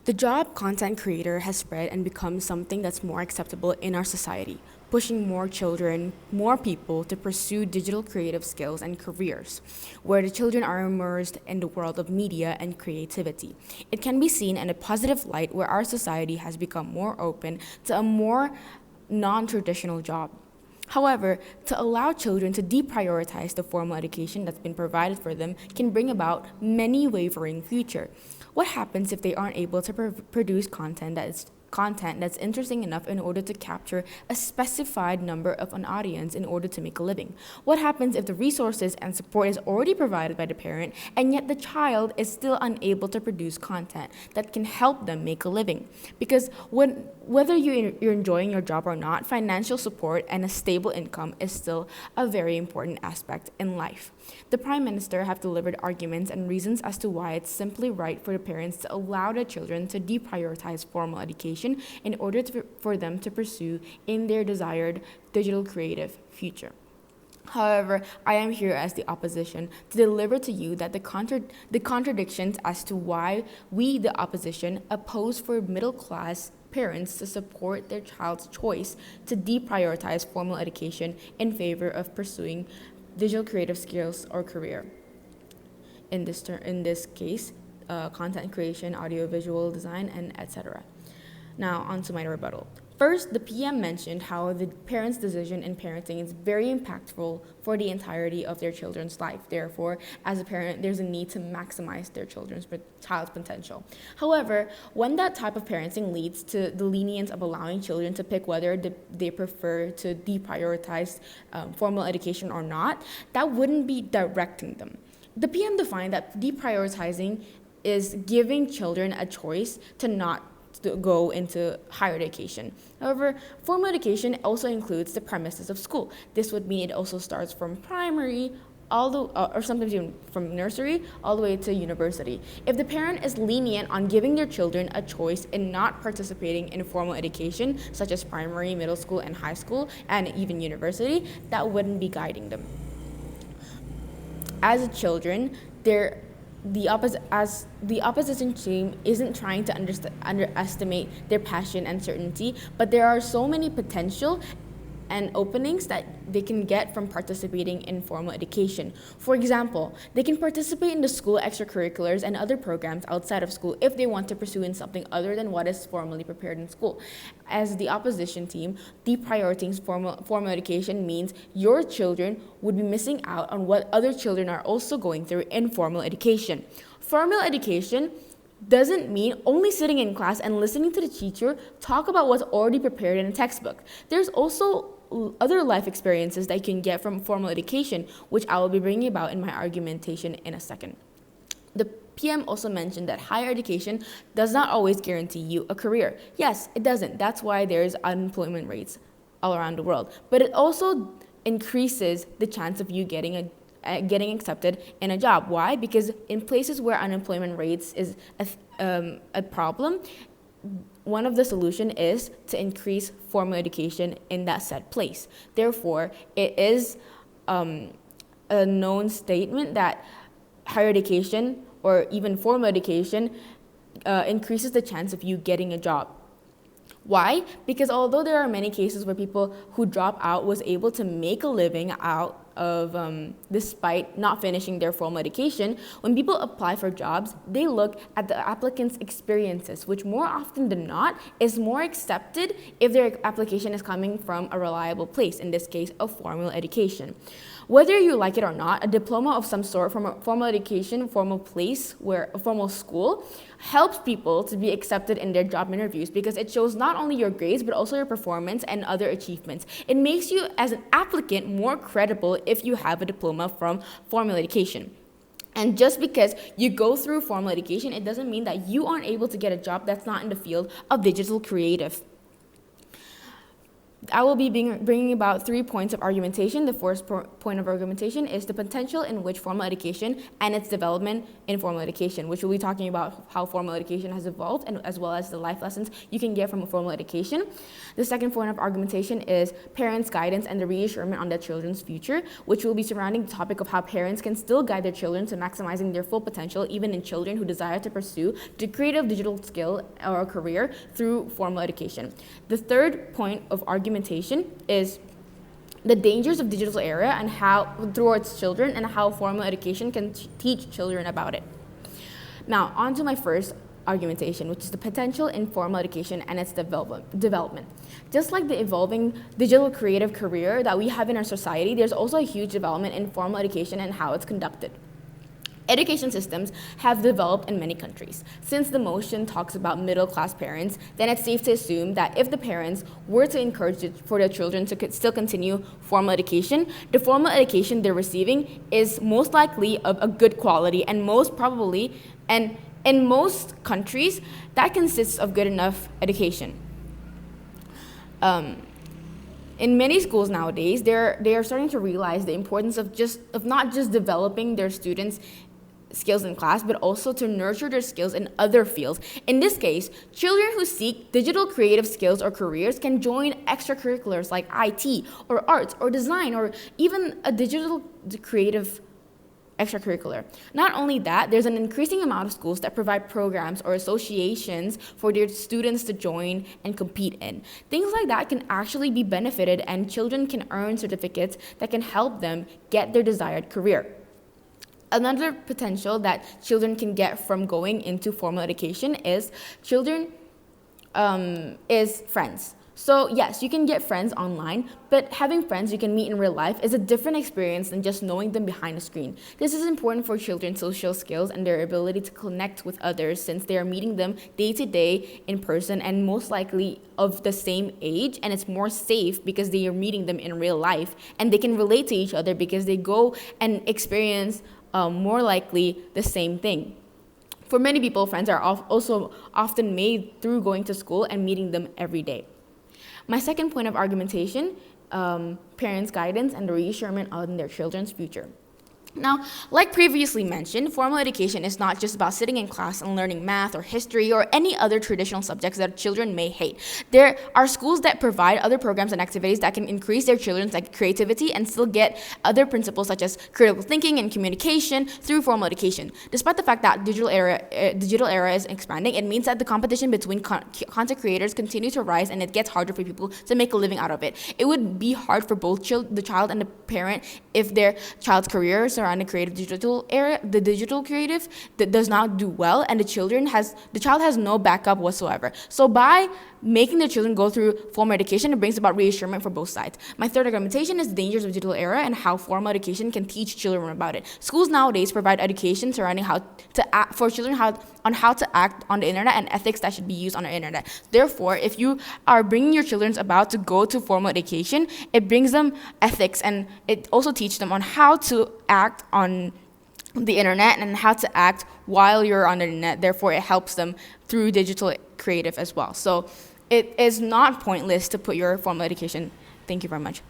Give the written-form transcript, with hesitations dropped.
The job content creator has spread and become something that's more acceptable in our society, pushing more children, more people to pursue digital creative skills and careers, where the children are immersed in the world of media and creativity. It can be seen in a positive light where our society has become more open to a more non-traditional job. However, to allow children to deprioritize the formal education that's been provided for them can bring about many wavering future. What happens if they aren't able to produce content that's interesting enough in order to capture a specified number of an audience in order to make a living? What happens if the resources and support is already provided by the parent and yet the child is still unable to produce content that can help them make a living? Because whether you're enjoying your job or not, financial support and a stable income is still a very important aspect in life. The Prime Minister have delivered arguments and reasons as to why it's simply right for the parents to allow the children to deprioritize formal education in order for them to pursue in their desired digital creative future. However, I am here as the opposition to deliver to you that the contradictions as to why we, the opposition, oppose for middle-class parents to support their child's choice to deprioritize formal education in favor of pursuing digital creative skills or career. In this case, content creation, audiovisual design, and etc. Now, on to my rebuttal. First, the PM mentioned how the parents' decision in parenting is very impactful for the entirety of their children's life. Therefore, as a parent, there's a need to maximize their child's potential. However, when that type of parenting leads to the lenience of allowing children to pick whether they prefer to deprioritize formal education or not, that wouldn't be directing them. The PM defined that deprioritizing is giving children a choice to not to go into higher education. However, formal education also includes the premises of school. This would mean it also starts from primary, or sometimes even from nursery, all the way to university. If the parent is lenient on giving their children a choice in not participating in formal education, such as primary, middle school, and high school, and even university, that wouldn't be guiding them. As children, the opposition team isn't trying to underestimate their passion and certainty, but there are so many potential and openings that they can get from participating in formal education. For example, they can participate in the school extracurriculars and other programs outside of school if they want to pursue in something other than what is formally prepared in school. As the opposition team, deprioritizing formal education means your children would be missing out on what other children are also going through in formal education. Formal education doesn't mean only sitting in class and listening to the teacher talk about what's already prepared in a textbook. There's also other life experiences that you can get from formal education, which I will be bringing about in my argumentation in a second. The PM also mentioned that higher education does not always guarantee you a career. Yes, it doesn't. That's why there's unemployment rates all around the world. But it also increases the chance of you getting accepted in a job. Why? Because in places where unemployment rates is a problem, one of the solution is to increase formal education in that said place. Therefore, it is a known statement that higher education or even formal education increases the chance of you getting a job. Why? Because although there are many cases where people who drop out was able to make a living out of despite not finishing their formal education, when people apply for jobs, they look at the applicant's experiences, which more often than not is more accepted if their application is coming from a reliable place, in this case, a formal education. Whether you like it or not, a diploma of some sort from a formal education, formal place, where a formal school, helps people to be accepted in their job interviews because it shows not only your grades but also your performance and other achievements. It makes you as an applicant more credible if you have a diploma from formal education. And just because you go through formal education, it doesn't mean that you aren't able to get a job that's not in the field of digital creative. I will be bringing about 3 points of argumentation. The first point of argumentation is the potential in which formal education and its development in formal education, which we'll be talking about how formal education has evolved and as well as the life lessons you can get from a formal education. The second point of argumentation is parents' guidance and the reassurance on their children's future, which will be surrounding the topic of how parents can still guide their children to maximizing their full potential, even in children who desire to pursue the creative digital skill or career through formal education. The third point of argumentation is the dangers of digital era and how towards children and how formal education can teach children about it. Now, on to my first argumentation, which is the potential in formal education and its development. Just like the evolving digital creative career that we have in our society, there's also a huge development in formal education and how it's conducted. Education systems have developed in many countries. Since the motion talks about middle-class parents, then it's safe to assume that if the parents were to encourage for their children to still continue formal education, the formal education they're receiving is most likely of a good quality and most probably, and in most countries, that consists of good enough education. In many schools nowadays, they are starting to realize the importance of not just developing their students' skills in class, but also to nurture their skills in other fields. In this case, children who seek digital creative skills or careers can join extracurriculars like IT or arts or design or even a digital creative extracurricular. Not only that, there's an increasing amount of schools that provide programs or associations for their students to join and compete in. Things like that can actually be benefited, and children can earn certificates that can help them get their desired career. Another potential that children can get from going into formal education is friends. So yes, you can get friends online, but having friends you can meet in real life is a different experience than just knowing them behind a screen. This is important for children's social skills and their ability to connect with others, since they are meeting them day to day in person and most likely of the same age, and it's more safe because they are meeting them in real life and they can relate to each other because they go and experience more likely the same thing. For many people, friends are also often made through going to school and meeting them every day. My second point of argumentation, parents' guidance and the reassurance on their children's future. Now, like previously mentioned, formal education is not just about sitting in class and learning math or history or any other traditional subjects that children may hate. There are schools that provide other programs and activities that can increase their children's creativity and still get other principles such as critical thinking and communication through formal education. Despite the fact that digital era is expanding, it means that the competition between content creators continue to rise, and it gets harder for people to make a living out of it. It would be hard for both the child and the parent if their child's careers around the digital creative that does not do well, and the child has no backup whatsoever. So by making the children go through formal education, it brings about reassurance for both sides. My third argumentation is the dangers of digital era and how formal education can teach children about it. Schools nowadays provide education surrounding how to act on the internet and ethics that should be used on the internet. Therefore, if you are bringing your children about to go to formal education, it brings them ethics, and it also teaches them on how to act on the internet and how to act while you're on the internet. Therefore, it helps them through digital creative as well. So it is not pointless to put your formal education. Thank you very much.